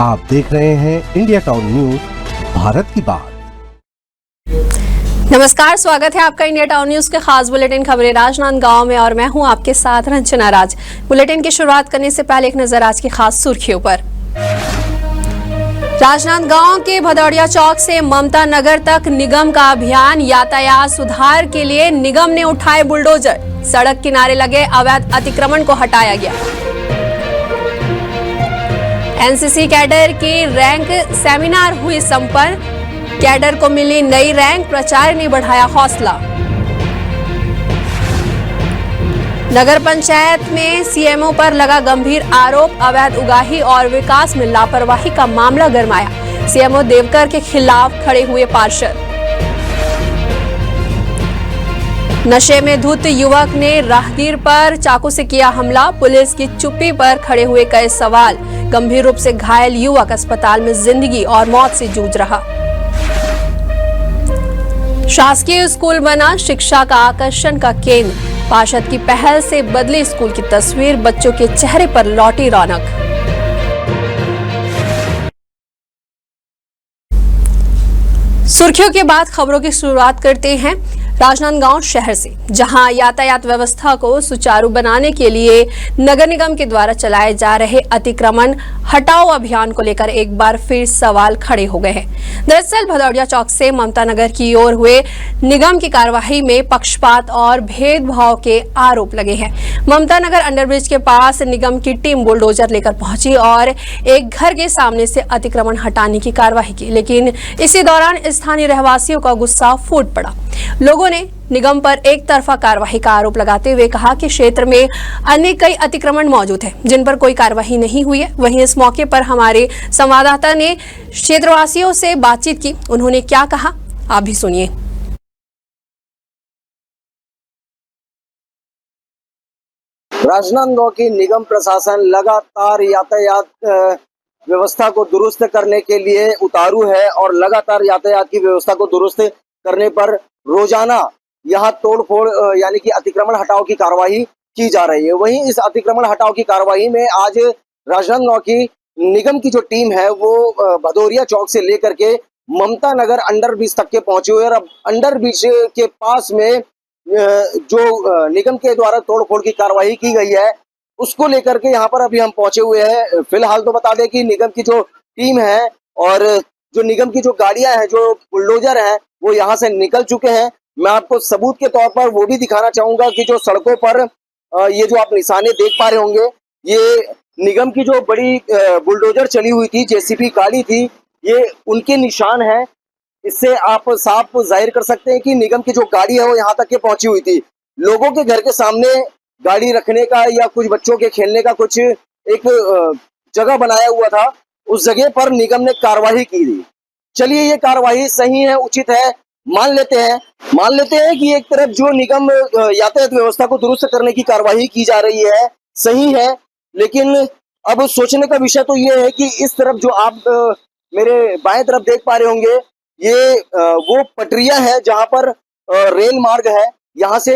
आप देख रहे हैं इंडिया टाउन न्यूज, भारत की बात। नमस्कार, स्वागत है आपका इंडिया टाउन न्यूज के खास बुलेटिन खबरें राजनांदगांव में और मैं हूं आपके साथ रंजना राज। बुलेटिन की शुरुआत करने से पहले एक नजर आज की खास सुर्खियों पर। राजनांदगांव के भदौड़िया चौक से ममता नगर तक निगम का अभियान, यातायात सुधार के लिए निगम ने उठाए बुलडोजर, सड़क किनारे लगे अवैध अतिक्रमण को हटाया गया। एनसीसी कैडर की रैंक सेमिनार हुई संपन्न, कैडर को मिली नई रैंक, प्रचार ने बढ़ाया हौसला। नगर पंचायत में सीएमओ पर लगा गंभीर आरोप, अवैध उगाही और विकास में लापरवाही का मामला गरमाया, सीएमओ देवकर के खिलाफ खड़े हुए पार्षद। नशे में धुत युवक ने राहगीर पर चाकू से किया हमला, पुलिस की चुप्पी पर खड़े हुए कई सवाल, गंभीर रूप से घायल युवक अस्पताल में जिंदगी और मौत से जूझ रहा। शासकीय स्कूल बना शिक्षा का आकर्षण का केंद्र, पार्षद की पहल से बदली स्कूल की तस्वीर, बच्चों के चेहरे पर लौटी रौनक। सुर्खियों के बाद खबरों की शुरुआत करते हैं राजनांदगांव शहर से, जहां यातायात व्यवस्था को सुचारू बनाने के लिए नगर निगम के द्वारा चलाए जा रहे अतिक्रमण हटाओ अभियान को लेकर एक बार फिर सवाल खड़े हो गए हैं। दरअसल भदौड़िया चौक से ममता नगर की ओर हुए निगम की कार्यवाही में पक्षपात और भेदभाव के आरोप लगे हैं। ममता नगर अंडरब्रिज के पास निगम की टीम बुलडोजर लेकर पहुंची और एक घर के सामने से अतिक्रमण हटाने की कार्यवाही की, लेकिन इसी दौरान स्थानीय रहवासियों का गुस्सा फूट पड़ा। लोगों ने निगम पर एक तरफा कार्रवाई का आरोप लगाते हुए कहा कि क्षेत्र में अन्य कई अतिक्रमण मौजूद हैं, जिन पर कोई कार्रवाई नहीं हुई है। वहीं इस मौके पर हमारे संवाददाता ने क्षेत्रवासियों से बातचीत की, उन्होंने क्या कहा आप भी सुनिए। राजनांदगांव की निगम प्रशासन लगातार यातायात व्यवस्था को दुरुस्त करने के लिए उतारू है और लगातार यातायात की व्यवस्था को दुरुस्त करने पर रोजाना यहाँ तोड़फोड़ यानी कि अतिक्रमण हटाओ की कार्रवाई की जा रही है। वहीं इस अतिक्रमण हटाओ की कार्रवाई में आज राजनांदगांव की निगम की जो टीम है वो भदौरिया चौक से लेकर के ममता नगर अंडरब्रिज तक के पहुंचे हुए और अब अंडरब्रिज के पास में जो निगम के द्वारा तोड़फोड़ की कार्रवाई की गई है उसको लेकर के यहाँ पर अभी हम पहुंचे हुए हैं। फिलहाल तो बता दें कि निगम की जो टीम है और जो निगम की जो गाड़ियां हैं, जो बुलडोजर हैं, वो यहाँ से निकल चुके हैं। मैं आपको सबूत के तौर पर वो भी दिखाना चाहूंगा कि जो सड़कों पर ये जो आप निशाने देख पा रहे होंगे, ये निगम की जो बड़ी बुलडोजर चली हुई थी, जेसीबी गाड़ी थी, ये उनके निशान है। इससे आप साफ जाहिर कर सकते हैं कि निगम की जो गाड़ी है वो यहाँ तक के पहुंची हुई थी। लोगों के घर के सामने गाड़ी रखने का या कुछ बच्चों के खेलने का कुछ एक जगह बनाया हुआ था, उस जगह पर निगम ने कार्रवाई की थी। चलिए, ये कार्रवाई सही है, उचित है, मान लेते हैं कि एक तरफ जो निगम यातायात व्यवस्था को दुरुस्त करने की कार्रवाई की जा रही है सही है, लेकिन अब सोचने का विषय तो ये है कि इस तरफ जो आप मेरे बाएं तरफ देख पा रहे होंगे, ये वो पटरियां है जहां पर रेल मार्ग है, यहाँ से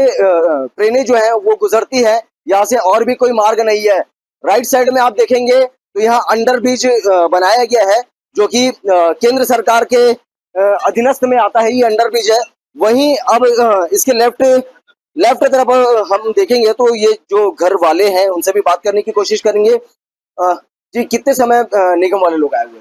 ट्रेनें जो है वो गुजरती है, यहाँ से और भी कोई मार्ग नहीं है। राइट साइड में आप देखेंगे तो यहाँ अंडरब्रिज बनाया गया है, जो कि केंद्र सरकार के अधीनस्थ में आता है, ये अंडरब्रिज है। वहीं अब इसके लेफ्ट तरफ हम देखेंगे तो ये जो घर वाले हैं उनसे भी बात करने की कोशिश करेंगे। जी, कितने समय निगम वाले लोग आए हुए?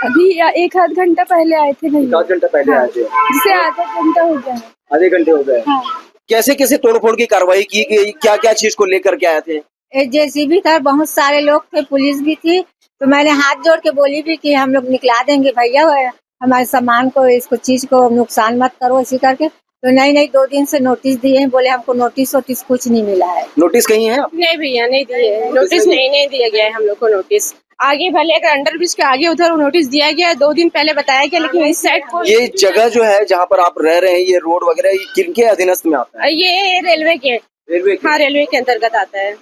अभी एक आध घंटा पहले आए थे। नहीं, आध घंटा पहले आए थे, जिसे आधा घंटा हो गया है। आधे घंटे हो गए। हाँ। कैसे कैसे तोड़फोड़ की कार्रवाई की गई, क्या क्या चीज को लेकर के आए थे? जेसीबी था, बहुत सारे लोग थे, पुलिस भी थी, तो मैंने हाथ जोड़ के बोली भी कि हम लोग निकला देंगे भैया, हमारे सामान को, इसको चीज को नुकसान मत करो, इसी करके। तो नहीं 2 दिन से नोटिस दिए हैं, बोले हमको नोटिस कुछ नहीं मिला है। नोटिस कहीं है? नहीं भैया, नहीं दिए नोटिस, नहीं दिया गया है हम लोग को नोटिस। आगे भले अगर अंडरब्रिज के आगे उधर नोटिस दिया गया, 2 दिन पहले बताया गया, लेकिन इस साइड को ये जगह जो है जहाँ पर आप रह रहे हैं, ये रोड वगैरह, ये किनके अधीनस्थ में आता है? ये रेलवे के हाँ, रेलवे के अंतर्गत आता है।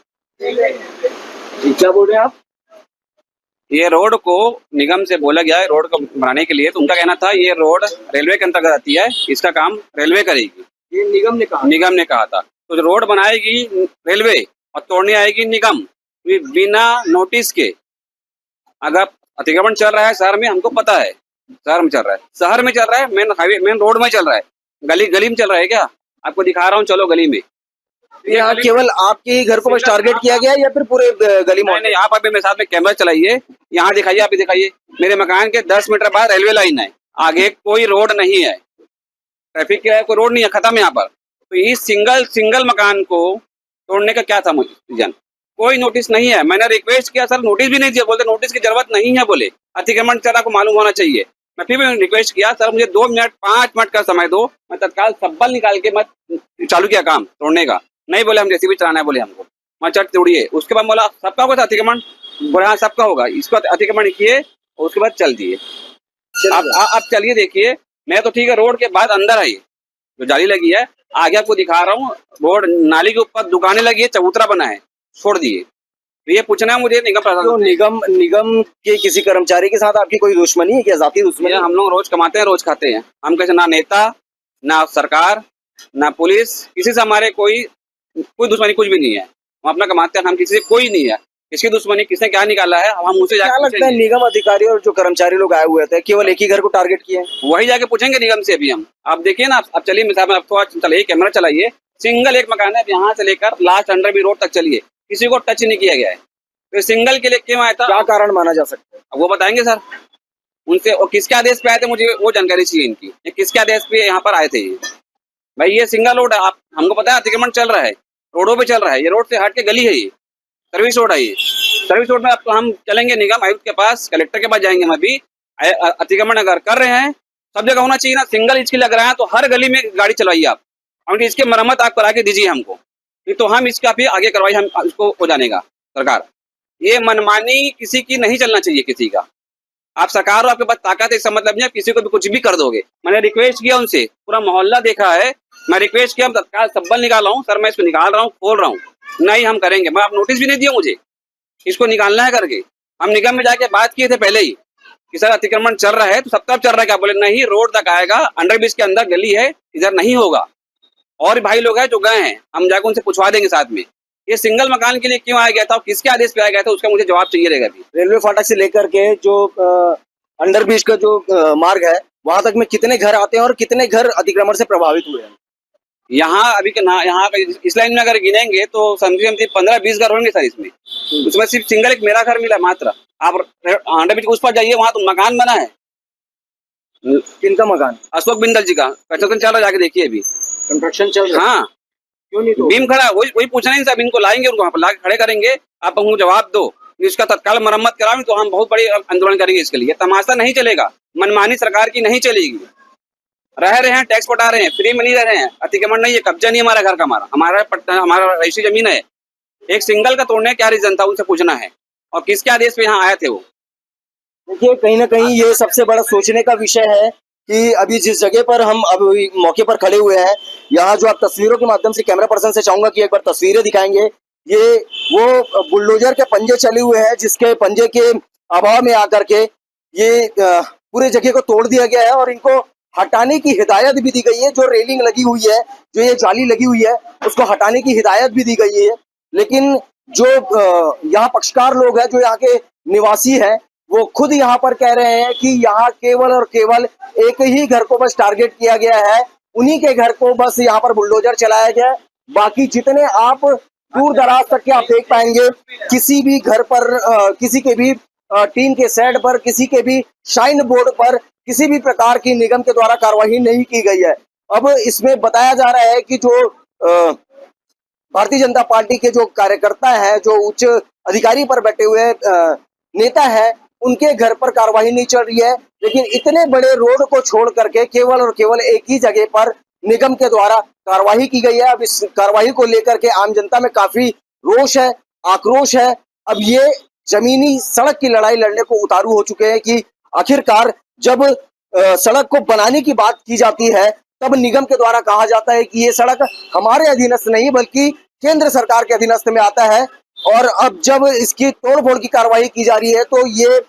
जी, क्या बोल रहे हैं आप? ये रोड को निगम से बोला गया है रोड को बनाने के लिए, तो उनका कहना था ये रोड रेलवे के अंतर्गत आती है, इसका काम रेलवे करेगी। ये निगम ने कहा था। तो जो रोड बनाएगी रेलवे और तोड़ने आएगी निगम, बिना नोटिस के। अगर अतिक्रमण चल रहा है शहर में, हमको पता है शहर में चल रहा है, शहर में चल रहा है, मेन हाईवे मेन रोड में चल रहा है, गली गली में चल रहा है क्या? आपको दिखा रहा हूँ, चलो गली में। यहाँ केवल आपके ही घर को बस टारगेट किया गया है या फिर पूरे गली में? नहीं, आप अभी मेरे साथ में कैमरा चलाइए, यहाँ दिखाइए, आप दिखाइए, मेरे मकान के 10 मीटर बाद रेलवे लाइन है, आगे कोई रोड नहीं है, ट्रैफिक का कोई रोड नहीं है, खत्म यहाँ पर। तो इस सिंगल मकान को तोड़ने का क्या था रीजन? कोई नोटिस नहीं है। मैंने रिक्वेस्ट किया, सर नोटिस भी नहीं दिया, बोलते नोटिस की जरूरत नहीं है, बोले अतिक्रमण चला को मालूम होना चाहिए। मैं फिर भी रिक्वेस्ट किया, सर मुझे 2 मिनट 5 मिनट का समय दो, मैं तत्काल सब्बल निकाल के मैं चालू किया काम तोड़ने का। नहीं बोले हम जेसीबी चलाना है, बोले हमको, मैं चट तोड़िए। उसके बाद बोला सबका होगा अतिक्रमण, बोले हाँ सबका होगा, इसको अतिक्रमण किए और उसके बाद चल दिए। आप चलिए देखिए, मैं तो ठीक है, रोड के बाद अंदर आई जो जाली लगी है, आगे आपको दिखा रहा हूँ, रोड नाली के ऊपर दुकानें लगी है, चबूतरा बना है, छोड़ दिए। तो ये पूछना है मुझे निगम प्रशासन, तो निगम के किसी कर्मचारी के साथ आपकी कोई दुश्मनी है क्या, जाती दुश्मनी? हम लोग रोज कमाते हैं, रोज खाते हैं, हम कैसे ना नेता ना सरकार ना पुलिस, किसी से हमारे कोई दुश्मनी कुछ भी नहीं है, हम अपना कमाते हैं, हम किसी से कोई नहीं है, किसकी दुश्मनी किसने क्या निकाला है हम उनसे क्या लगता है निगम अधिकारी और जो कर्मचारी लोग आए हुए थे केवल एक ही घर को टारगेट किए? वही जाके पूछेंगे निगम से अभी हम। आप देखिए ना, अब चलिए मिसाल में आपको चलिए कैमरा चलाइए, सिंगल एक मकान है, यहाँ से लेकर लास्ट अंडर भी रोड तक चलिए, किसी को टच नहीं किया गया है। तो सिंगल के लिए क्यों आया था, क्या कारण माना जा सकता है? अब वो बताएंगे सर उनसे, और किसके आदेश पे आए थे, मुझे वो जानकारी चाहिए इनकी, किसके आदेश पे यहाँ पर आए थे ये। भाई ये सिंगल रोड है, आप हमको पता है अतिक्रमण चल रहा है, रोडों पे चल रहा है, ये रोड से हट के गली है, ये सर्विस रोड है, ये सर्विस रोड में अब तो हम चलेंगे निगम आयुक्त के पास, कलेक्टर के पास जाएंगे। हम अभी अतिक्रमण अगर कर रहे हैं, सब जगह होना चाहिए ना, सिंगल इसके लग रहा है तो हर गली में गाड़ी चलवाइए आप, और इसकी मरम्मत आप करा के दीजिए हमको, नहीं तो हम इसका भी आगे करवाइए, हम इसको हो जानेगा सरकार। ये मनमानी किसी की नहीं चलना चाहिए, किसी का। आप सरकार हो, आपके पास ताकत है, इसका मतलब नहीं आप किसी को भी कुछ भी कर दोगे। मैंने रिक्वेस्ट किया उनसे, पूरा मोहल्ला देखा है, मैं रिक्वेस्ट किया, तत्काल सब्बल निकाला हूँ, सर मैं इसको निकाल रहा हूँ, खोल रहा हूँ, नहीं हम करेंगे। मैं आप नोटिस भी नहीं दिया मुझे, इसको निकालना है करके। हम निगम में जाके बात किए थे पहले ही कि सर अतिक्रमण चल रहा है, तो सब तरफ चल रहा है क्या? बोले नहीं, रोड तक आएगा, अंडरब्रिज के अंदर गली है, इधर नहीं होगा। और भाई लोग हैं जो गए हैं, हम जाकर उनसे पूछवा देंगे साथ में, ये सिंगल मकान के लिए क्यों आया गया था, किसके आदेश पे आया गया था, उसका मुझे जवाब चाहिए रहेगा। अभी रेलवे फाटक से लेकर के जो अंडरब्रिज का जो मार्ग है वहां तक में कितने घर आते हैं और कितने घर अतिक्रमण से प्रभावित हुए हैं? यहाँ अभी यहाँ इस लाइन में अगर गिनेंगे तो समझिए 15-20 घर होंगे सर इसमें। उसमें सिर्फ सिंगल एक मेरा घर मिला मात्र। आप अंडरब्रिज उस पर जाइए, वहां तो मकान बना है। किनका मकान? अशोक बिंदल जी का कंस्ट्रक्शन चल रहा है, जाके देखिए अभी कंस्ट्रक्शन चल रहा है। हाँ, क्यों नहीं? तो बीम खड़ा है, वही पूछना है सब, इनको लाएंगे, उनको वहां पर लाके खड़े करेंगे, आप हमको जवाब दो, इसका तत्काल मरम्मत कराओ, तो हम बहुत बड़ी आंदोलन करेंगे इसके लिए। तमाशा नहीं चलेगा, मनमानी सरकार की नहीं चलेगी। रह रहे हैं, टैक्स पटा रहे हैं, फ्री में नहीं रह रहे हैं, अतिक्रमण नहीं है, कब्जा नहीं हमारा घर का, हमारा रजिस्ट्री जमीन है। एक सिंगल का तोड़ने क्या रीजन था, उनसे पूछना है, और किसके आदेश पे यहाँ आए थे वो। देखिए कहीं ना कहीं ये सबसे बड़ा सोचने का विषय है कि अभी जिस जगह पर हम अभी मौके पर खड़े हुए हैं, यहाँ जो आप तस्वीरों के माध्यम से कैमरा पर्सन से चाहूंगा कि एक बार तस्वीरें दिखाएंगे। ये वो बुलडोजर के पंजे चले हुए हैं, जिसके पंजे के अभाव में आकर के ये पूरे जगह को तोड़ दिया गया है और इनको हटाने की हिदायत भी दी गई है। जो रेलिंग लगी हुई है, जो ये जाली लगी हुई है, उसको हटाने की हिदायत भी दी गई है। लेकिन जो यहाँ पक्षकार लोग हैं, जो यहाँ के निवासी हैं, वो खुद यहाँ पर कह रहे हैं कि यहाँ केवल और केवल एक ही घर को बस टारगेट किया गया है, उन्हीं के घर को बस यहाँ पर बुलडोजर चलाया गया। बाकी जितने आप दूर दराज तक के आप देख पाएंगे, किसी भी घर पर किसी के भी टीन के सेट पर, किसी के भी शाइन बोर्ड पर किसी भी प्रकार की निगम के द्वारा कार्रवाई नहीं की गई है। अब इसमें बताया जा रहा है कि जो भारतीय जनता पार्टी के जो कार्यकर्ता हैं, जो उच्च अधिकारी पर बैठे हुए नेता हैं, उनके घर पर कार्रवाई नहीं चल रही है। लेकिन इतने बड़े रोड को छोड़ करके केवल और केवल एक ही जगह पर निगम के द्वारा कार्रवाई की गई है। अब इस कार्रवाई को लेकर के आम जनता में काफी रोष है, आक्रोश है। अब ये जमीनी सड़क की लड़ाई लड़ने को उतारू हो चुके हैं कि आखिरकार जब सड़क को बनाने की बात की जाती है, तब निगम के द्वारा कहा जाता है कि ये सड़क हमारे अधीनस्थ नहीं बल्कि केंद्र सरकार के अधीनस्थ में आता है। और अब जब इसकी तोड़फोड़ की कार्रवाई की जा रही है, तो ये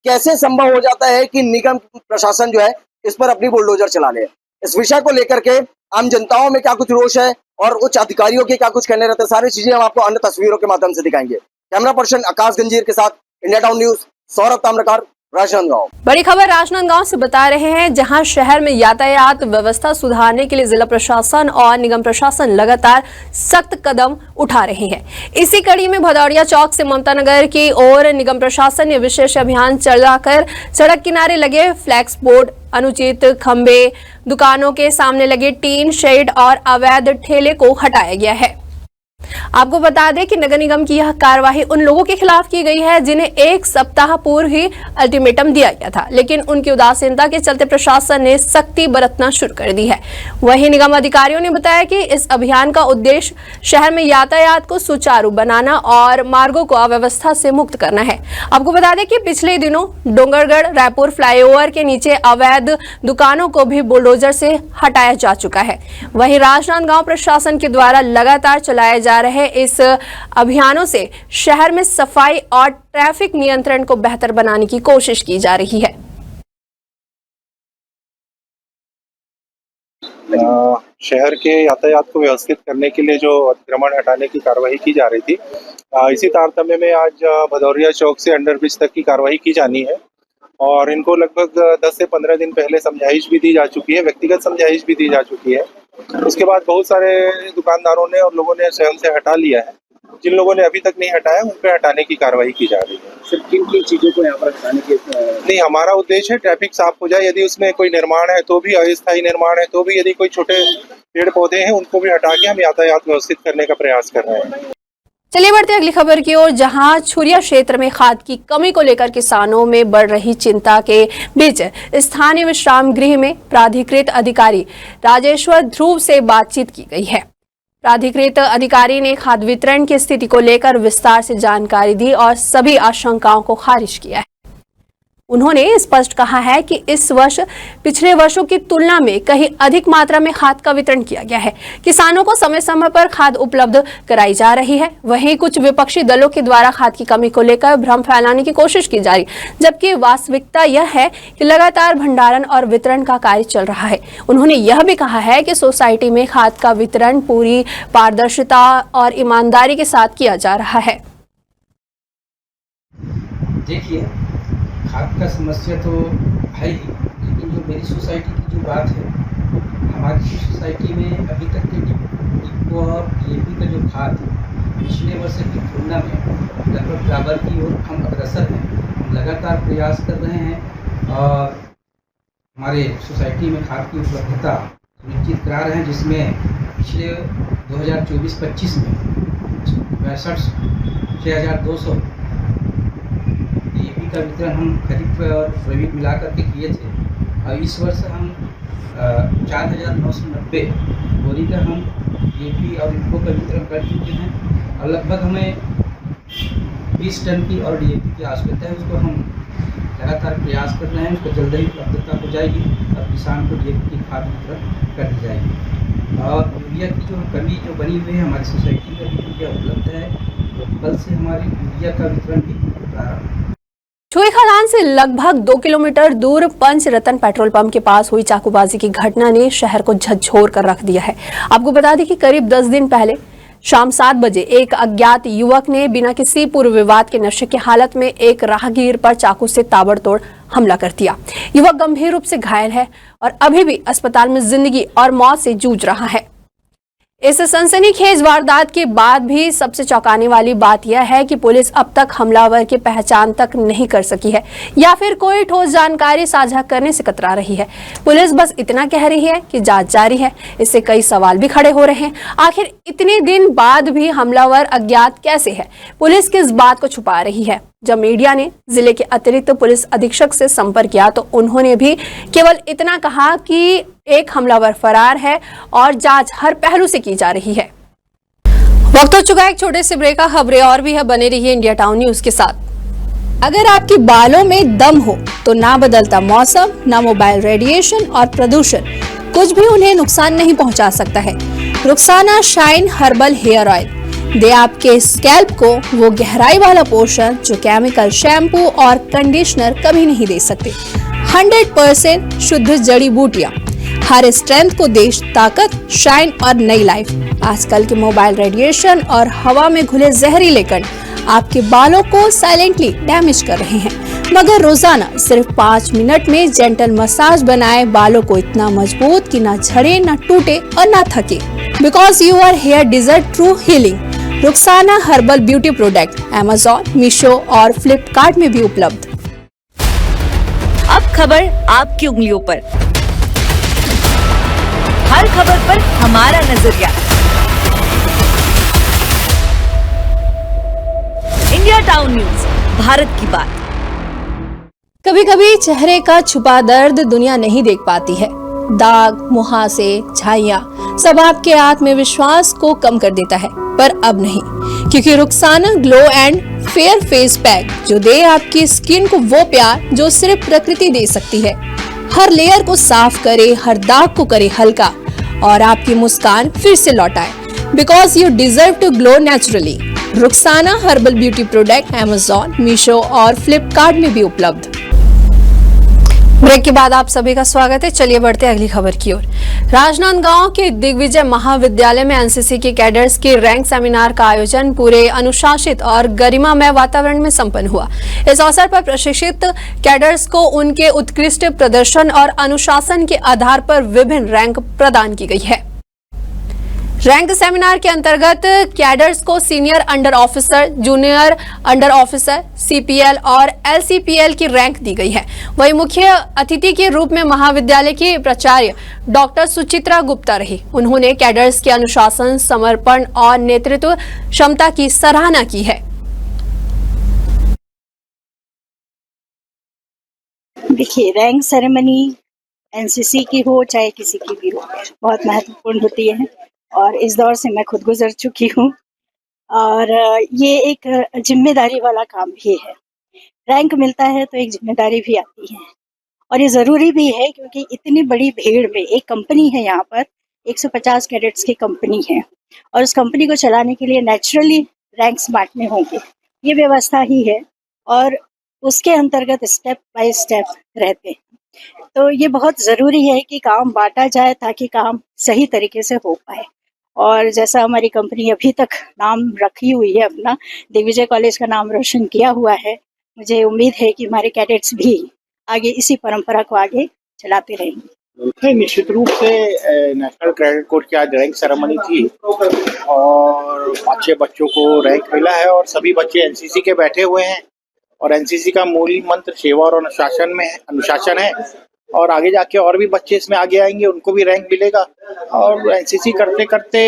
कैसे संभव हो जाता है कि निगम प्रशासन जो है इस पर अपनी बुलडोजर चला ले। इस विषय को लेकर के आम जनताओं में क्या कुछ रोष है और उच्च अधिकारियों के क्या कुछ कहने रहते हैं, सारी चीजें हम आपको अन्य तस्वीरों के माध्यम से दिखाएंगे। कैमरा पर्सन आकाश गंजीर के साथ India town news, Saurabh Tamrakar, Rajnandgaon. बड़ी खबर राजनांदगांव से बता रहे हैं, जहां शहर में यातायात व्यवस्था सुधारने के लिए जिला प्रशासन और निगम प्रशासन लगातार सख्त कदम उठा रहे हैं। इसी कड़ी में भदौरिया चौक से ममता नगर की ओर निगम प्रशासन ने विशेष अभियान चलाकर सड़क किनारे लगे फ्लैक्स बोर्ड, अनुचित खंबे, दुकानों के सामने लगे टीन शेड और अवैध ठेले को हटाया गया है। आपको बता दें कि नगर निगम की यह कार्रवाई उन लोगों के खिलाफ की गई है जिन्हें एक सप्ताह पूर्व ही अल्टीमेटम दिया गया था, लेकिन उनकी उदासीनता के चलते प्रशासन ने सख्ती बरतना शुरू कर दी है। वहीं निगम अधिकारियों ने बताया कि इस अभियान का उद्देश्य शहर में यातायात को सुचारू बनाना और मार्गों को अव्यवस्था से मुक्त करना है। आपको बता दें कि पिछले दिनों डोंगरगढ़ रायपुर फ्लाईओवर के नीचे अवैध दुकानों को भी बुलडोजर से हटाया जा चुका है। वहीं राजनांदगांव प्रशासन के द्वारा लगातार चलाए जा रहे इस अभियानों से शहर में सफाई और ट्रैफिक नियंत्रण को बेहतर बनाने की कोशिश की जा रही है। शहर के यातायात को व्यवस्थित करने के लिए जो अतिक्रमण हटाने की कार्रवाई की जा रही थी, इसी तारतम्य में आज भदौरिया चौक से अंडरब्रिज तक की कार्रवाई की जानी है और इनको लगभग 10 से 15 दिन पहले समझाइश भी दी जा चुकी है, व्यक्तिगत समझाइश भी दी जा चुकी है। उसके बाद बहुत सारे दुकानदारों ने और लोगों ने स्वयं से हटा लिया है। जिन लोगों ने अभी तक नहीं हटाया उन पर हटाने की कार्रवाई की जा रही है। सिर्फ किन किन चीजों को यहाँ पर हटाने की? नहीं, हमारा उद्देश्य है ट्रैफिक साफ हो जाए। यदि उसमें कोई निर्माण है तो भी, अस्थायी निर्माण है तो भी, यदि कोई छोटे पेड़ पौधे हैं उनको भी हटा के हम यातायात व्यवस्थित करने का प्रयास कर रहे हैं। चलिए बढ़ते अगली खबर की ओर, जहां छुरिया क्षेत्र में खाद की कमी को लेकर किसानों में बढ़ रही चिंता के बीच स्थानीय विश्राम गृह में प्राधिकृत अधिकारी राजेश्वर ध्रुव से बातचीत की गई है। प्राधिकृत अधिकारी ने खाद वितरण की स्थिति को लेकर विस्तार से जानकारी दी और सभी आशंकाओं को खारिज किया है। उन्होंने स्पष्ट कहा है कि इस वर्ष पिछले वर्षों की तुलना में कहीं अधिक मात्रा में खाद का वितरण किया गया है। किसानों को समय समय पर खाद उपलब्ध कराई जा रही है। वहीं कुछ विपक्षी दलों के द्वारा खाद की कमी को लेकर भ्रम फैलाने की कोशिश की जा रही, जबकि वास्तविकता यह है कि लगातार भंडारण और वितरण का कार्य चल रहा है। उन्होंने यह भी कहा है कि सोसाइटी में खाद का वितरण पूरी पारदर्शिता और ईमानदारी के साथ किया जा रहा है। देखिए, खाद का समस्या तो है ही, लेकिन जो मेरी सोसाइटी की जो बात है, हमारी सोसाइटी में अभी तक के डिपो और डीएपी का जो खाद पिछले वर्ष की तुलना में लगभग बराबर की ओर हम अग्रसर हैं। हम लगातार प्रयास कर रहे हैं और हमारे सोसाइटी में खाद की उपलब्धता सुनिश्चित करा रहे हैं, जिसमें पिछले 2024-25 में 62,200 का वितरण हम खरीफ और रबी मिला करके किए थे और इस वर्ष हम 4,990 बोरी का हम डीएपी और इनको का वितरण कर चुके हैं और लगभग हमें 20 टन की और डीएपी की आवश्यकता है। उसको हम लगातार प्रयास कर रहे हैं, उसको जल्द ही उपलब्धता हो जाएगी और किसान को डीएपी की खाद वितरण कर दी जाएगी। और यूरिया की जो कमी जो बनी हुई है हमारी सोसाइटी में यूरिया उपलब्ध है, तो कल से हमारी यूरिया का वितरण भी प्रारंभ है। छुई खदान से लगभग 2 किलोमीटर दूर पंचरत्न पेट्रोल पंप के पास हुई चाकूबाजी की घटना ने शहर को झकझोर कर रख दिया है। आपको बता दें कि करीब 10 दिन पहले शाम 7 बजे एक अज्ञात युवक ने बिना किसी पूर्व विवाद के नशे की हालत में एक राहगीर पर चाकू से ताबड़तोड़ हमला कर दिया। युवक गंभीर रूप से घायल है और अभी भी अस्पताल में जिंदगी और मौत से जूझ रहा है। इस सनसनीखेज वारदात के बाद भी सबसे चौंकाने वाली बात यह है कि पुलिस अब तक हमलावर की पहचान तक नहीं कर सकी है या फिर कोई ठोस जानकारी साझा करने से कतरा रही है। पुलिस बस इतना कह रही है कि जांच जारी है। इससे कई सवाल भी खड़े हो रहे हैं। आखिर इतने दिन बाद भी हमलावर अज्ञात कैसे है? पुलिस किस बात को छुपा रही है? जब मीडिया ने जिले के अतिरिक्त पुलिस अधीक्षक से संपर्क किया तो उन्होंने भी केवल इतना कहा कि एक हमलावर फरार है और जांच हर पहलू से की जा रही है। वक्त हो चुका है एक छोटे से ब्रेक का। खबरें और भी है, बने रहिए इंडिया टाउन न्यूज के साथ। अगर आपके बालों में दम हो तो ना बदलता मौसम, ना मोबाइल रेडिएशन और प्रदूषण कुछ भी उन्हें नुकसान नहीं पहुंचा सकता है। Rukhsana shine herbal hair oil दे आपके स्कैल्प को वो गहराई वाला पोषण जो केमिकल शैम्पू और कंडीशनर कभी नहीं दे सकते। 100% शुद्ध जड़ी बूटियां हर स्ट्रेंथ को दे ताकत, शाइन और नई लाइफ। आजकल के मोबाइल रेडिएशन और हवा में घुले जहरीले कण आपके बालों को साइलेंटली डैमेज कर रहे हैं। मगर रोजाना सिर्फ 5 मिनट में जेंटल मसाज बनाए बालों को इतना मजबूत कि ना झड़े, ना टूटे और ना थके। Because your hair deserve true healing. Rukhsana herbal beauty product Amazon, Meesho और फ्लिपकार्ट में भी उपलब्ध। अब खबर आपकी उंगलियों पर, हर खबर पर हमारा नजरिया। इंडिया टाउन न्यूज, भारत की बात। कभी कभी चेहरे का छुपा दर्द दुनिया नहीं देख पाती है। दाग, मुहासे, झाइयां सब आपके आत्मविश्वास को कम कर देता है, पर अब नहीं, क्योंकि Rukhsana glow and fair face pack जो दे आपकी स्किन को वो प्यार जो सिर्फ प्रकृति दे सकती है। हर लेयर को साफ करे, हर दाग को करे हल्का और आपकी मुस्कान फिर से लौटाए। Because you deserve to glow naturally. Rukhsana herbal beauty product Amazon, Meesho और फ्लिपकार्ट में भी उपलब्ध। ब्रेक के बाद आप सभी का स्वागत है। चलिए बढ़ते हैं अगली खबर की ओर। राजनांदगांव के दिग्विजय महाविद्यालय में एनसीसी के कैडर्स के रैंक सेमिनार का आयोजन पूरे अनुशासित और गरिमामय वातावरण में संपन्न हुआ। इस अवसर पर प्रशिक्षित कैडर्स को उनके उत्कृष्ट प्रदर्शन और अनुशासन के आधार पर विभिन्न रैंक प्रदान की गई है। रैंक सेमिनार के अंतर्गत कैडर्स को senior under officer, junior under officer, CPL और एलसीपीएल की रैंक दी गई है। वहीं मुख्य अतिथि के रूप में महाविद्यालय की प्राचार्य डॉक्टर सुचित्रा गुप्ता रही। उन्होंने कैडर्स के अनुशासन, समर्पण और नेतृत्व क्षमता की सराहना की है। देखिए, रैंक सेरेमनी एनसीसी की हो चाहे किसी की भी हो, बहुत महत्वपूर्ण होती है और इस दौर से मैं खुद गुजर चुकी हूँ और ये एक जिम्मेदारी वाला काम भी है। रैंक मिलता है तो एक जिम्मेदारी भी आती है और ये ज़रूरी भी है, क्योंकि इतनी बड़ी भीड़ में एक कंपनी है, यहाँ पर 150 कैडेट्स की कंपनी है और उस कंपनी को चलाने के लिए नेचुरली रैंक्स बांटने होंगे, ये व्यवस्था ही है और उसके अंतर्गत स्टेप बाय स्टेप रहते हैं। तो ये बहुत ज़रूरी है कि काम बांटा जाए ताकि काम सही तरीके से हो पाए। और जैसा हमारी कंपनी अभी तक नाम रखी हुई है, अपना दिग्विजय कॉलेज का नाम रोशन किया हुआ है, मुझे उम्मीद है कि हमारे कैडेट्स भी आगे इसी परंपरा को आगे चलाते रहेंगे। निश्चित रूप से नेशनल कैडेट कोर की आज रैंक सेरेमनी थी और 5-6 बच्चों को रैंक मिला है और सभी बच्चे एनसीसी के बैठे हुए हैं और एनसीसी का मूल मंत्र सेवा और अनुशासन है और आगे जाके और भी बच्चे इसमें आगे आएंगे, उनको भी रैंक मिलेगा और एनसीसी करते करते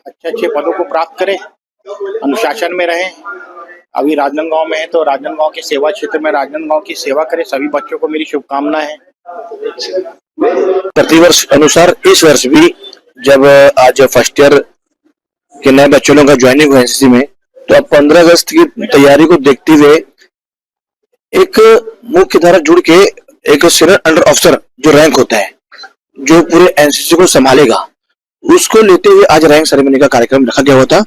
अच्छे पदों को प्राप्त करें, अनुशासन में रहें। अभी राजनांदगांव में है तो राजनांदगांव के सेवा क्षेत्र में राजनांदगांव की सेवा करें। सभी बच्चों को मेरी शुभकामनाएं हैं। प्रतिवर्ष अनुसार इस वर्ष भी जब आज फर्स्ट ईयर के नए बच्चों का ज्वाइनिंग हुआ एनसीसी में, तो अब 15 अगस्त की तैयारी को देखते हुए एक मुख्य धारा जुड़ के एक सीनियर अंडर ऑफिसर जो रैंक होता है, जो पूरे एनसीसी को संभालेगा, उसको लेते हुए आज रैंक सेरेमनी का कार्यक्रम रखा गया हुआ था,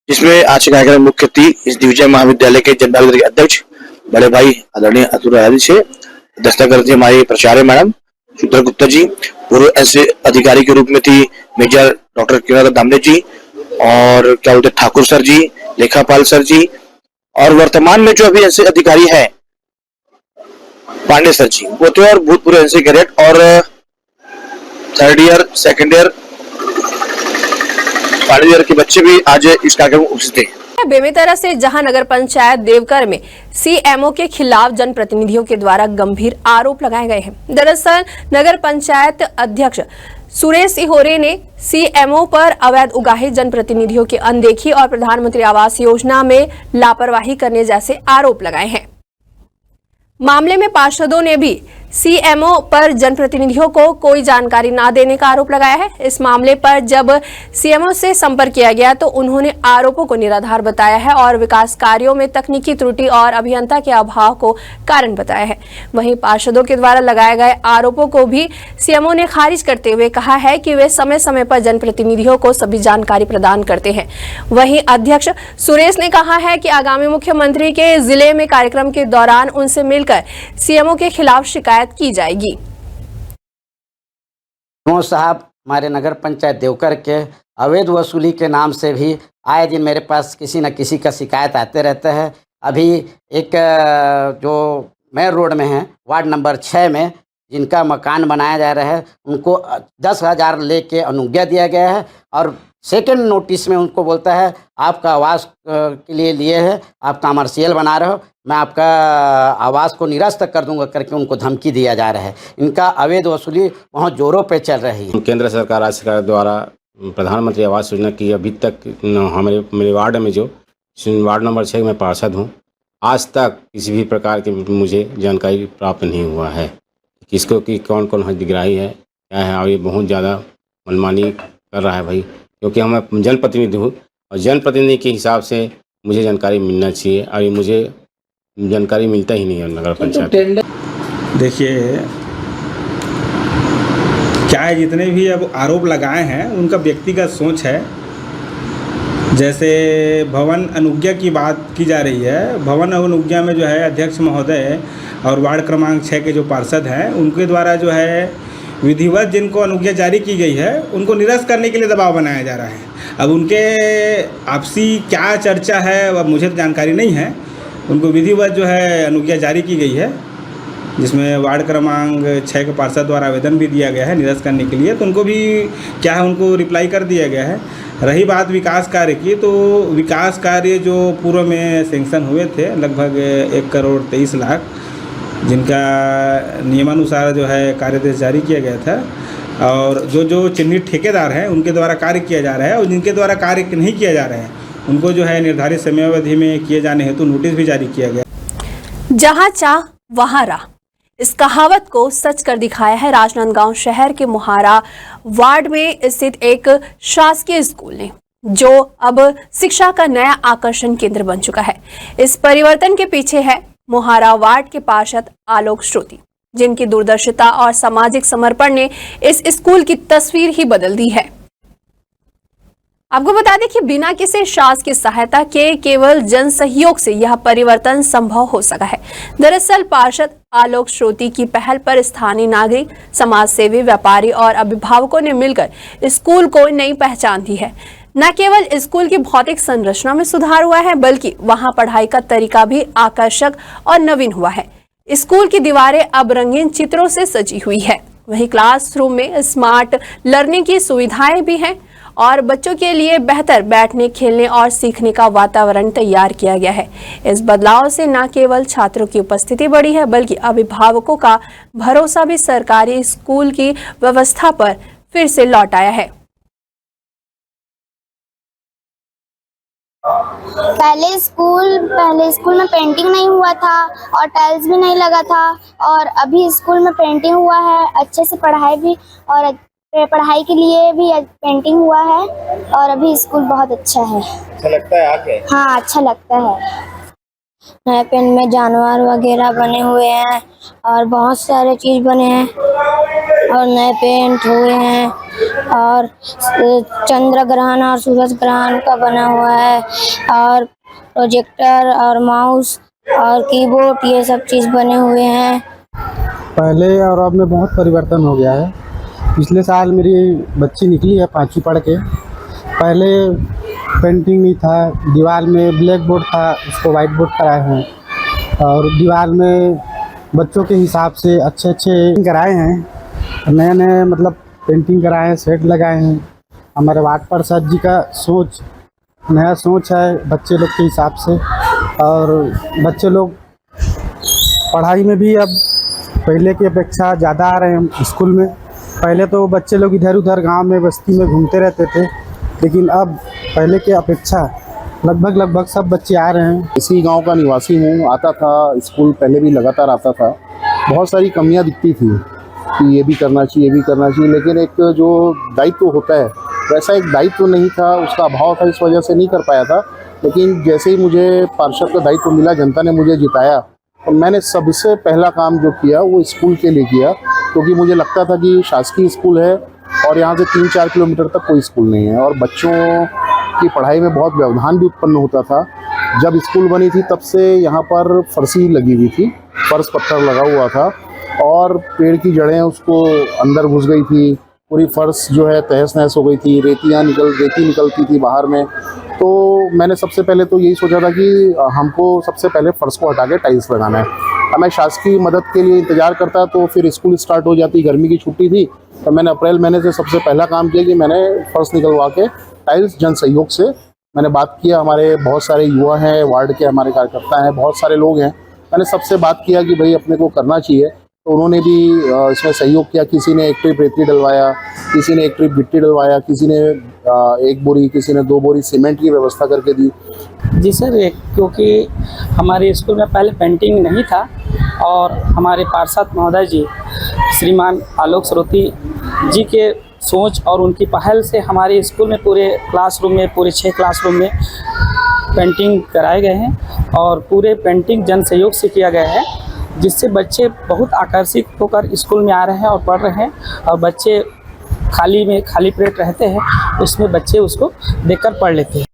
जिसमें आज के कार्यक्रम मुख्य अतिथि इस दिग्विजय महाविद्यालय के जनरल के अध्यक्ष बड़े भाई आदरणीय अतुल राय से अध्यक्षता करती हमारी प्राचार्य मैडम सुचित्रा गुप्ता जी, पूर्व एनसीसी अधिकारी के रूप में थी मेजर डॉक्टर किरण दामले जी और क्या बोलते ठाकुर सर जी, लेखापाल सर जी, और वर्तमान में जो अभी एनसीसी अधिकारी है पांडे सर जी, वो तो और भूतपूर्व एनसीसी कैडेट और 3rd year 2nd year final year के बच्चे भी आज इस कार्यक्रम में उपस्थित थे। बेमेतरा से जहां नगर पंचायत देवकर में सीएमओ के खिलाफ जनप्रतिनिधियों के द्वारा गंभीर आरोप लगाए गए हैं। दरअसल नगर पंचायत अध्यक्ष सुरेश सिहोरे ने सीएमओ पर अवैध उगाही, जनप्रतिनिधियों की अनदेखी और प्रधानमंत्री आवास योजना में लापरवाही करने जैसे आरोप लगाए हैं। मामले में पार्षदों ने भी सीएमओ पर जनप्रतिनिधियों को कोई जानकारी न देने का आरोप लगाया है। इस मामले पर जब सीएमओ से संपर्क किया गया तो उन्होंने आरोपों को निराधार बताया है और विकास कार्यों में तकनीकी त्रुटि और अभियंता के अभाव को कारण बताया है। वहीं पार्षदों के द्वारा लगाए गए आरोपों को भी सीएमओ ने खारिज करते हुए कहा है कि वे समय समय पर जनप्रतिनिधियों को सभी जानकारी प्रदान करते हैं। वहीं अध्यक्ष सुरेश ने कहा है कि आगामी मुख्यमंत्री के जिले में कार्यक्रम के दौरान उनसे मिलकर सीएमओ के खिलाफ शिकायत की जाएगी। साहब हमारे नगर पंचायत देवकर के अवैध वसूली के नाम से भी आए दिन मेरे पास किसी न किसी का शिकायत आते रहते हैं। अभी एक जो मेन रोड में है वार्ड नंबर 6 में जिनका मकान बनाया जा रहा है उनको 10,000 लेके अनुज्ञा दिया गया है और सेकंड नोटिस में उनको बोलता है आपका आवास के लिए है, आप कमर्शियल बना रहे हो, मैं आपका आवास को निरस्त कर दूंगा करके उनको धमकी दिया जा रहा है। इनका अवैध वसूली बहुत जोरों पे चल रही है। केंद्र सरकार राज्य सरकार द्वारा प्रधानमंत्री आवास योजना की अभी तक मेरे वार्ड में जो वार्ड नंबर 6 में पार्षद हूँ, आज तक किसी भी प्रकार की मुझे जानकारी प्राप्त नहीं हुआ है किसको कि कौन कौन हितग्राही है क्या है। और ये बहुत ज़्यादा मनमानी कर रहा है भाई, क्योंकि मैं जनप्रतिनिधि हूँ और जनप्रतिनिधि के हिसाब से मुझे जानकारी मिलना चाहिए और ये मुझे जानकारी मिलता ही नहीं है नगर पंचायत। देखिए क्या है, जितने भी अब आरोप लगाए हैं उनका व्यक्तिगत सोच है। जैसे भवन अनुज्ञा की बात की जा रही है, भवन अनुज्ञा में जो है अध्यक्ष महोदय और वार्ड क्रमांक 6 के जो पार्षद हैं उनके द्वारा जो है विधिवत जिनको अनुज्ञा जारी की गई है उनको निरस्त करने के लिए दबाव बनाया जा रहा है। अब उनके आपसी क्या चर्चा है अब मुझे तो जानकारी नहीं है। उनको विधिवत जो है अनुज्ञा जारी की गई है जिसमें वार्ड क्रमांक 6 के पार्षद द्वारा आवेदन भी दिया गया है निरस्त करने के लिए, तो उनको भी क्या है उनको रिप्लाई कर दिया गया है। रही बात विकास कार्य की, तो विकास कार्य जो पूर्व में सेंक्शन हुए थे लगभग 1 करोड़ 23 लाख जिनका नियमानुसार जो है कार्यादेश जारी किया गया था और जो चिन्हित ठेकेदार हैं उनके द्वारा कार्य किया जा रहा है और जिनके द्वारा कार्य नहीं किया जा रहा है उनको जो है निर्धारित समयावधि में किए जाने हेतु नोटिस भी जारी किया गया। जहां चाह वहां राह, इस कहावत को सच कर दिखाया है राजनांदगांव शहर के मोहारा वार्ड में स्थित एक शासकीय स्कूल ने, जो अब शिक्षा का नया आकर्षण केंद्र बन चुका है। इस परिवर्तन के पीछे है मोहारा वार्ड के पार्षद आलोक श्रोती, जिनकी दूरदर्शिता और सामाजिक समर्पण ने इस स्कूल की तस्वीर ही बदल दी है। आपको बता दें कि बिना किसी शासकीय सहायता के केवल जन सहयोग से यह परिवर्तन संभव हो सका है। दरअसल पार्षद आलोक श्रोती की पहल पर स्थानीय नागरिक, समाजसेवी, व्यापारी और अभिभावकों ने मिलकर स्कूल को नई पहचान दी है। न केवल स्कूल की भौतिक संरचना में सुधार हुआ है बल्कि वहां पढ़ाई का तरीका भी आकर्षक और नवीन हुआ है। स्कूल की दीवारें अब रंगीन चित्रों से सजी हुई है। वहीं क्लासरूम में स्मार्ट लर्निंग की सुविधाएं भी हैं और बच्चों के लिए बेहतर बैठने, खेलने और सीखने का वातावरण तैयार किया गया है। इस बदलाव से न केवल छात्रों की उपस्थिति बढ़ी है बल्कि अभिभावकों का भरोसा भी सरकारी स्कूल की व्यवस्था पर फिर से लौट आया है। पहले स्कूल में पेंटिंग नहीं हुआ था और टाइल्स भी नहीं लगा था और अभी स्कूल में पेंटिंग हुआ है, अच्छे से पढ़ाई भी और पढ़ाई के लिए भी पेंटिंग हुआ है और अभी स्कूल बहुत अच्छा है। अच्छा लगता है आके? हाँ, अच्छा लगता है। नए पेन में जानवर वगैरह बने हुए हैं और बहुत सारे चीज बने हैं और नए पेंट हुए हैं और चंद्र ग्रहण और सूरज ग्रहण का बना हुआ है और प्रोजेक्टर और माउस और कीबोर्ड ये सब चीज बने हुए हैं। पहले और अब में बहुत परिवर्तन हो गया है। पिछले साल मेरी बच्ची निकली है 5वीं पढ़ के। पहले पेंटिंग नहीं था, दीवार में ब्लैक बोर्ड था, उसको वाइट बोर्ड कराए हैं और दीवार में बच्चों के हिसाब से अच्छे कराए हैं, नए नए मतलब पेंटिंग कराए हैं, सेट लगाए हैं। हमारे वार्ड पार्षद जी का नया सोच है बच्चे लोग के हिसाब से और बच्चे लोग पढ़ाई में भी अब पहले की अपेक्षा ज़्यादा आ रहे हैं स्कूल में। पहले तो बच्चे लोग इधर उधर गांव में बस्ती में घूमते रहते थे, लेकिन अब पहले की अपेक्षा लगभग सब बच्चे आ रहे हैं। इसी गांव का निवासी हूँ, आता था स्कूल पहले भी लगातार आता था। बहुत सारी कमियां दिखती थी कि ये भी करना चाहिए लेकिन एक जो दायित्व होता है वैसा एक दायित्व नहीं था, उसका अभाव था, इस वजह से नहीं कर पाया था। लेकिन जैसे ही मुझे पार्षद का दायित्व मिला, जनता ने मुझे जिताया और मैंने सबसे पहला काम जो किया वो स्कूल के लिए किया, क्योंकि मुझे लगता था कि शासकीय स्कूल है और यहाँ से 3-4 किलोमीटर तक कोई स्कूल नहीं है और बच्चों की पढ़ाई में बहुत व्यवधान भी उत्पन्न होता था। जब स्कूल बनी थी तब से यहाँ पर फर्शी लगी हुई थी, फर्श पत्थर लगा हुआ था और पेड़ की जड़ें उसको अंदर घुस गई थी पूरी फर्श जो है तहस नहस हो गई थी, रेती निकलती थी बाहर में। तो मैंने सबसे पहले तो यही सोचा था कि हमको सबसे पहले फर्श को हटा के टाइल्स लगाना है। अब मैं शासकीय मदद के लिए इंतज़ार करता तो फिर स्कूल स्टार्ट हो जाती, गर्मी की छुट्टी थी, तो मैंने अप्रैल महीने से सबसे पहला काम किया कि मैंने फर्श निकलवा के टाइल्स जन सहयोग से मैंने बात किया। हमारे बहुत सारे युवा हैं, वार्ड के हमारे कार्यकर्ता हैं, बहुत सारे लोग हैं, मैंने सबसे बात किया कि भाई अपने को करना चाहिए। तो उन्होंने भी इसमें सहयोग किया। किसी ने एक ट्रिप रेती डलवाया, किसी ने एक ट्रिप गिट्टी डलवाया, किसी ने 1 बोरी, किसी ने 2 बोरी सीमेंट की व्यवस्था करके दी। जी सर, क्योंकि हमारे स्कूल में पहले पेंटिंग नहीं था और हमारे पार्षद महोदय जी श्रीमान आलोक सरोती जी के सोच और उनकी पहल से हमारे स्कूल में पूरे क्लासरूम में, पूरे 6 क्लासरूम में पेंटिंग कराए गए हैं और पूरे पेंटिंग जन सहयोग से किया गया है, जिससे बच्चे बहुत आकर्षित होकर स्कूल में आ रहे हैं और पढ़ रहे हैं। और बच्चे खाली पेट रहते हैं, उसमें बच्चे उसको देखकर पढ़ लेते हैं।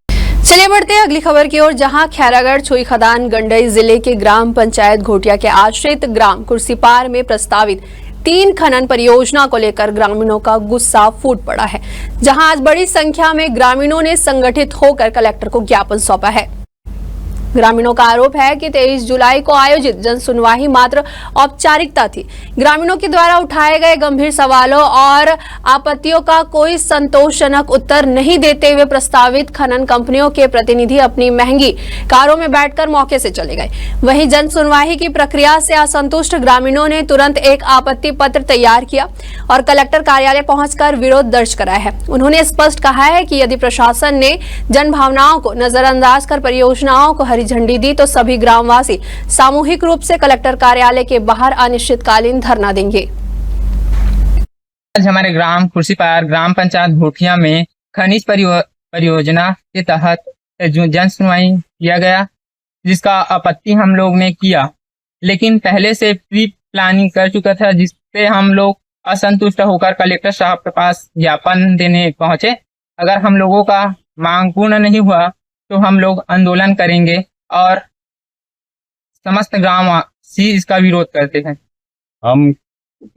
चलिए बढ़ते हैं अगली खबर की ओर, जहां खैरागढ़ छुई खदान गंडई जिले के ग्राम पंचायत घोटिया के आश्रित ग्राम कुर्सीपार में प्रस्तावित 3 खनन परियोजना को लेकर ग्रामीणों का गुस्सा फूट पड़ा है, जहां आज बड़ी संख्या में ग्रामीणों ने संगठित होकर कलेक्टर को ज्ञापन सौंपा है। ग्रामीणों का आरोप है कि 23 जुलाई को आयोजित जन सुनवाई मात्र औपचारिकता थी। ग्रामीणों के द्वारा उठाए गए गंभीर सवालों और आपत्तियों का कोई संतोषजनक उत्तर नहीं देते हुए प्रस्तावित खनन कंपनियों के प्रतिनिधि अपनी महंगी कारों में बैठकर मौके से चले गए। वहीं जन सुनवाई की प्रक्रिया से असंतुष्ट ग्रामीणों ने तुरंत एक आपत्ति पत्र तैयार किया और कलेक्टर कार्यालय पहुंचकर विरोध दर्ज कराया है। उन्होंने स्पष्ट कहा है कि यदि प्रशासन ने जन भावनाओं को नजरअंदाज कर परियोजनाओं को झंडी दी तो सभी ग्रामवासी सामूहिक रूप से कलेक्टर कार्यालय के बाहर अनिश्चितकालीन धरना देंगे। आज हमारे ग्राम कुर्सीपार ग्राम पंचायत घोटिया में खनिज परियोजना के तहत जन सुनवाई किया गया, जिसका आपत्ति हम लोग ने किया, लेकिन पहले से प्री प्लानिंग कर चुका था, जिससे हम लोग असंतुष्ट होकर कलेक्टर साहब के पास ज्ञापन देने पहुंचे। अगर हम लोगों का मांग पूर्ण नहीं हुआ तो हम लोग आंदोलन करेंगे और समस्त ग्रामवासी इसका विरोध करते हैं। हम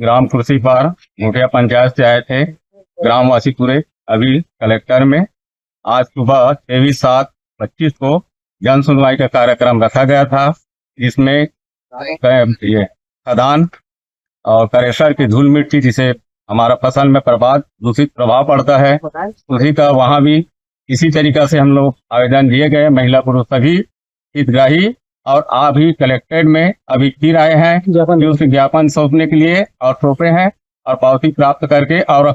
ग्राम कुर्सीपार घोटिया पंचायत से आए थे, ग्रामवासी पूरे अभी कलेक्टर में। आज सुबह 23/7/25 को जन सुनवाई का कार्यक्रम रखा गया था, जिसमें ये खदान और करेसर की धूल मिट्टी, जिसे हमारा फसल में दूषित प्रभाव पड़ता है, उसी का वहाँ भी इसी तरीका से हम लोग आवेदन दिए गए। महिला पुरुष सभी हितग्राही और अभी कलेक्ट्रेट में अभी फिर आए हैं कि ज्ञापन सौंपने के लिए और सौंपे हैं और पावती प्राप्त करके, और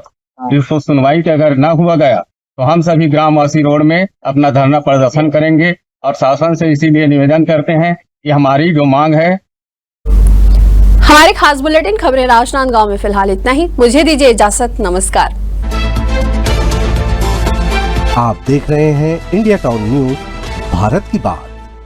इसको सुनवाई के अगर न हुआ गया तो हम सभी ग्रामवासी रोड में अपना धरना प्रदर्शन करेंगे और शासन से इसीलिए निवेदन करते हैं कि हमारी जो मांग है। हमारे खास बुलेटिन खबरें राजनांदगांव में फिलहाल इतना ही। मुझे दीजिए इजाजत, नमस्कार। आप देख रहे हैं इंडिया टाउन न्यूज, भारत की बात।